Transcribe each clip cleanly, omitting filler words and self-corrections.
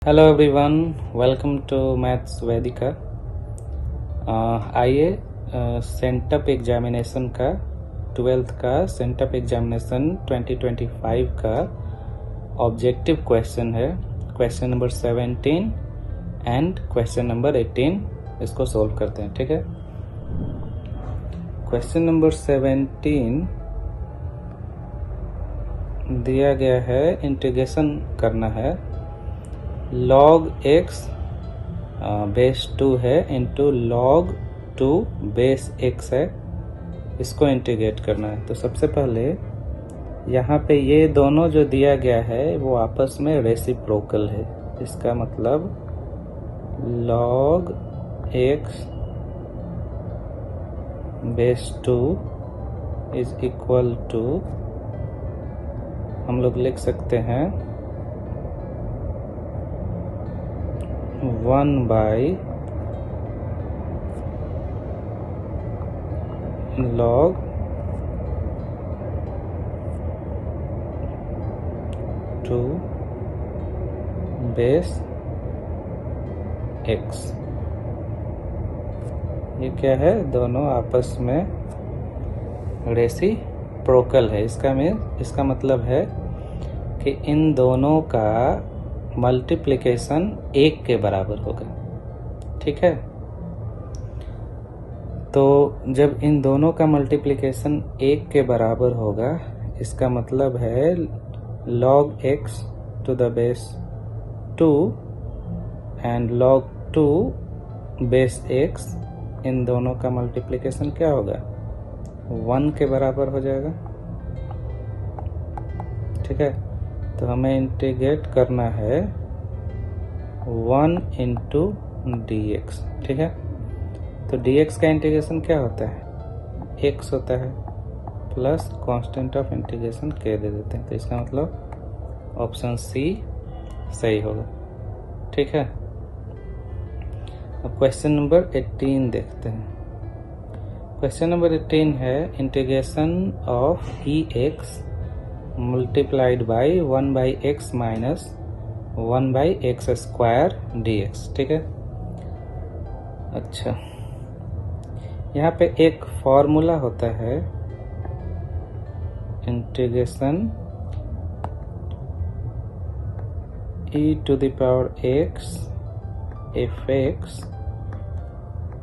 Hello everyone, welcome to maths Vaidika. आइए sent up examination का 12th का सेंटअप एग्जामिनेशन 2025 का ऑब्जेक्टिव क्वेश्चन है, question number 17 and question number 18। इसको सोल्व करते हैं, ठीक है। क्वेश्चन नंबर 17 दिया गया है, इंटीग्रेशन करना है। log x बेस 2 है इंटू log 2 बेस x है, इसको इंटीग्रेट करना है। तो सबसे पहले यहाँ पे ये दोनों जो दिया गया है वो आपस में रेसिप्रोकल है। इसका मतलब log x base 2 is equal to, हम लोग लिख सकते हैं 1 बाई log 2 बेस x। ये क्या है, दोनों आपस में रेसिप्रोकल है। इसका मतलब है कि इन दोनों का मल्टीप्लिकेशन 1 के बराबर होगा, ठीक है। तो जब इन दोनों का मल्टीप्लिकेशन 1 के बराबर होगा, इसका मतलब है log x to the base 2 and log 2 base x, इन दोनों का मल्टीप्लिकेशन क्या होगा, 1 के बराबर हो जाएगा, ठीक है। तो हमें इंटीग्रेट करना है 1 इंटू dx, ठीक है। तो dx का इंटीग्रेशन क्या होता है, x होता है, plus constant of integration k दे देते हैं। तो इसका मतलब ऑप्शन सी सही होगा, ठीक है। अब क्वेश्चन नंबर 18 देखते हैं। क्वेश्चन नंबर 18 है integration of ex multiplied by 1 by x minus 1 by x square dx, ठीक है। अच्छा, यहाँ पे एक फॉर्मूला होता है, integration e to the power x fx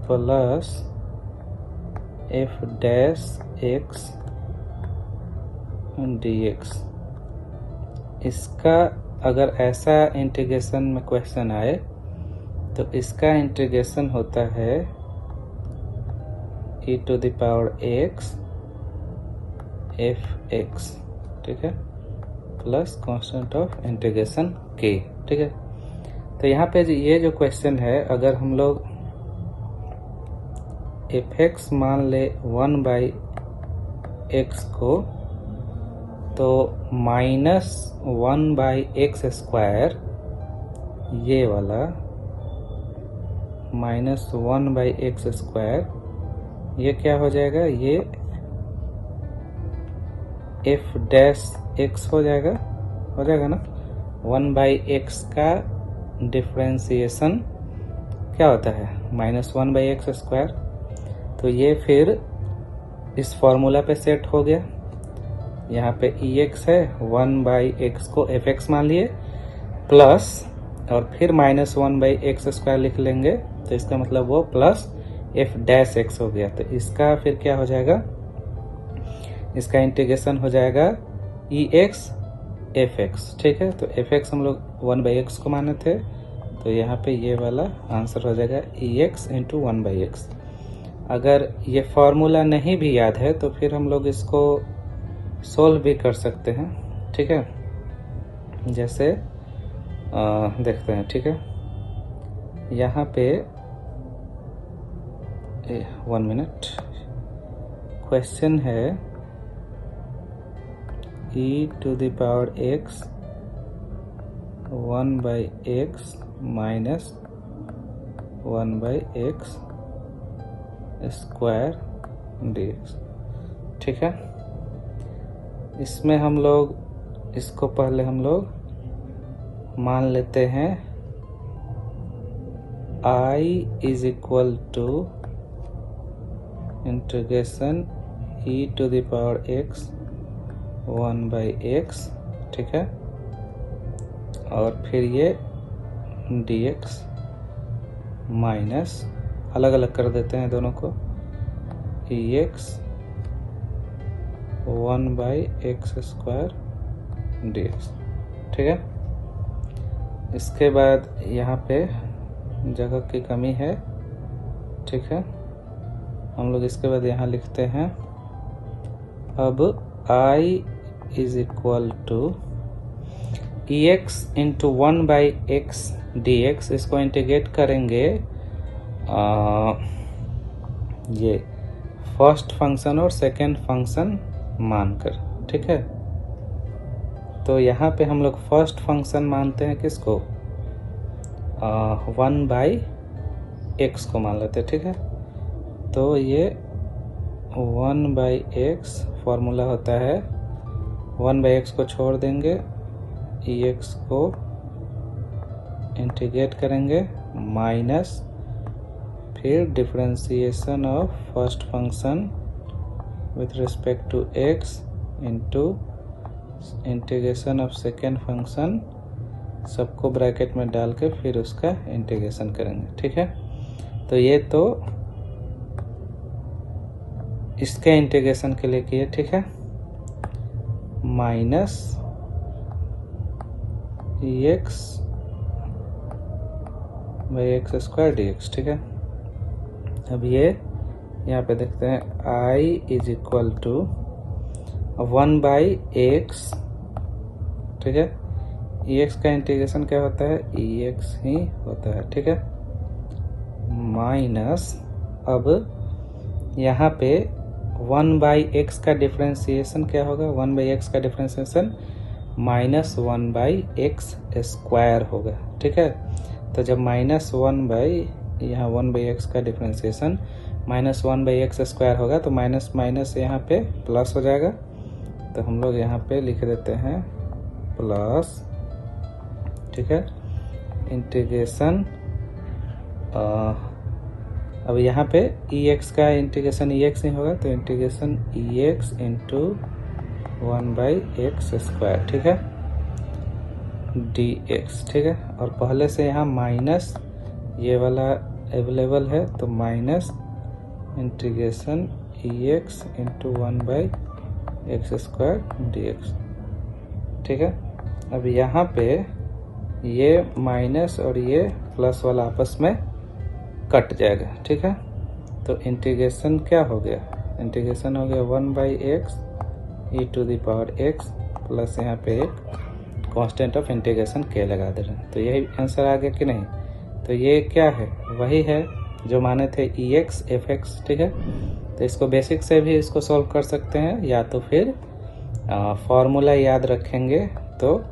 plus f dash x dx। इसका अगर ऐसा इंटीग्रेशन में क्वेश्चन आए तो इसका इंटीग्रेशन होता है e to the power x fx, ठीक है, plus constant of integration k, ठीक है। तो यहाँ पे ये जो क्वेश्चन है, अगर हम लोग fx मान ले 1 बाई x को, तो माइनस 1 बाई एक्स स्क्वायर, ये वाला माइनस 1 बाई एक्स स्क्वायर, ये क्या हो जाएगा, ये एफ डैश एक्स हो जाएगा ना। 1 बाई एक्स का डिफरेंशिएशन क्या होता है, माइनस 1 बाई एक्स स्क्वायर। तो ये फिर इस फॉर्मूला पे सेट हो गया। यहाँ पे ex है, 1 बाई एक्स को fx मान लिए, प्लस और फिर माइनस 1 बाई एक्स स्क्वायर लिख लेंगे, तो इसका मतलब वो प्लस f डैश x हो गया। तो इसका फिर क्या हो जाएगा, इसका इंटीग्रेशन हो जाएगा ex fx, ठीक है। तो fx हम लोग 1 बाई एक्स को माने थे, तो यहाँ पे ये वाला आंसर हो जाएगा ex इंटू 1 बाई एक्स। अगर ये फॉर्मूला नहीं भी याद है तो फिर हम लोग इसको सोल्व भी कर सकते हैं, ठीक है। जैसे देखते हैं, ठीक है। यहाँ पे 1 मिनट, क्वेश्चन है e to the power x 1 by x minus 1 by x square dx, ठीक है। इसमें हम लोग इसको पहले हम लोग मान लेते हैं i is equal to integration e to the power x 1/x, ठीक है, और फिर ये dx माइनस अलग अलग कर देते हैं दोनों को, ex 1/x² dx, ठीक है। इसके बाद यहाँ पे जगह की कमी है, ठीक है, हम लोग इसके बाद यहाँ लिखते हैं अब I is equal to ex into 1/x dx, इसको इंटीग्रेट करेंगे ये फर्स्ट फंक्शन और सेकेंड फंक्शन मानकर, ठीक है। तो यहाँ पे हम लोग फर्स्ट फंक्शन मानते हैं किसको, 1/x को मान लेते हैं, ठीक है। तो ये 1/x फॉर्मूला होता है, 1/x को छोड़ देंगे, ex को इंटीग्रेट करेंगे माइनस फिर differentiation of first function with respect to x into integration of second function, सबको ब्रैकेट में डाल के फिर उसका इंटीग्रेशन करेंगे, ठीक है। तो ये तो इसके इंटीग्रेशन के लिए किए, ठीक है, माइनस ex/x² dx, ठीक है। अब ये यहाँ पे देखते हैं I is equal to 1/x, ठीक है, ex का इंटीग्रेशन क्या होता है, ex ही होता है, ठीक है, माइनस अब यहाँ पे 1/x का डिफरेंशिएशन क्या होगा, 1/x का डिफरेंशिएशन माइनस 1/x² होगा, ठीक है। तो जब माइनस 1/x का डिफरेंशिएशन माइनस 1/x² होगा तो माइनस माइनस यहाँ पे प्लस हो जाएगा, तो हम लोग यहाँ पे लिख देते हैं प्लस, ठीक है, इंटीग्रेशन अब यहाँ पे ex का इंटीग्रेशन ex नहीं होगा तो इंटीग्रेशन ex इंटू 1/x², ठीक है, dx, ठीक है। और पहले से यहाँ माइनस ये वाला अवेलेबल है तो minus integration ex into 1/x² dx, ठीक है। अब यहाँ पे ये माइनस और ये प्लस वाला आपस में कट जाएगा, ठीक है। तो इंटीग्रेशन क्या हो गया, इंटीग्रेशन हो गया 1/x e to the power x plus यहाँ पे एक कांस्टेंट ऑफ इंटीग्रेशन k लगा दे रहे हैं, तो यही आंसर आ गया कि नहीं। तो ये क्या है, वही है जो माने थे ex fx, ठीक है। तो इसको बेसिक से भी इसको सॉल्व कर सकते हैं, या तो फिर फॉर्मूला याद रखेंगे तो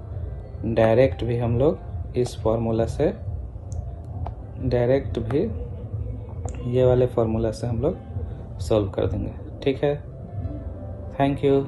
डायरेक्ट भी हम लोग इस फॉर्मूला से डायरेक्ट भी ये वाले फॉर्मूला से हम लोग सॉल्व कर देंगे, ठीक है। Thank you.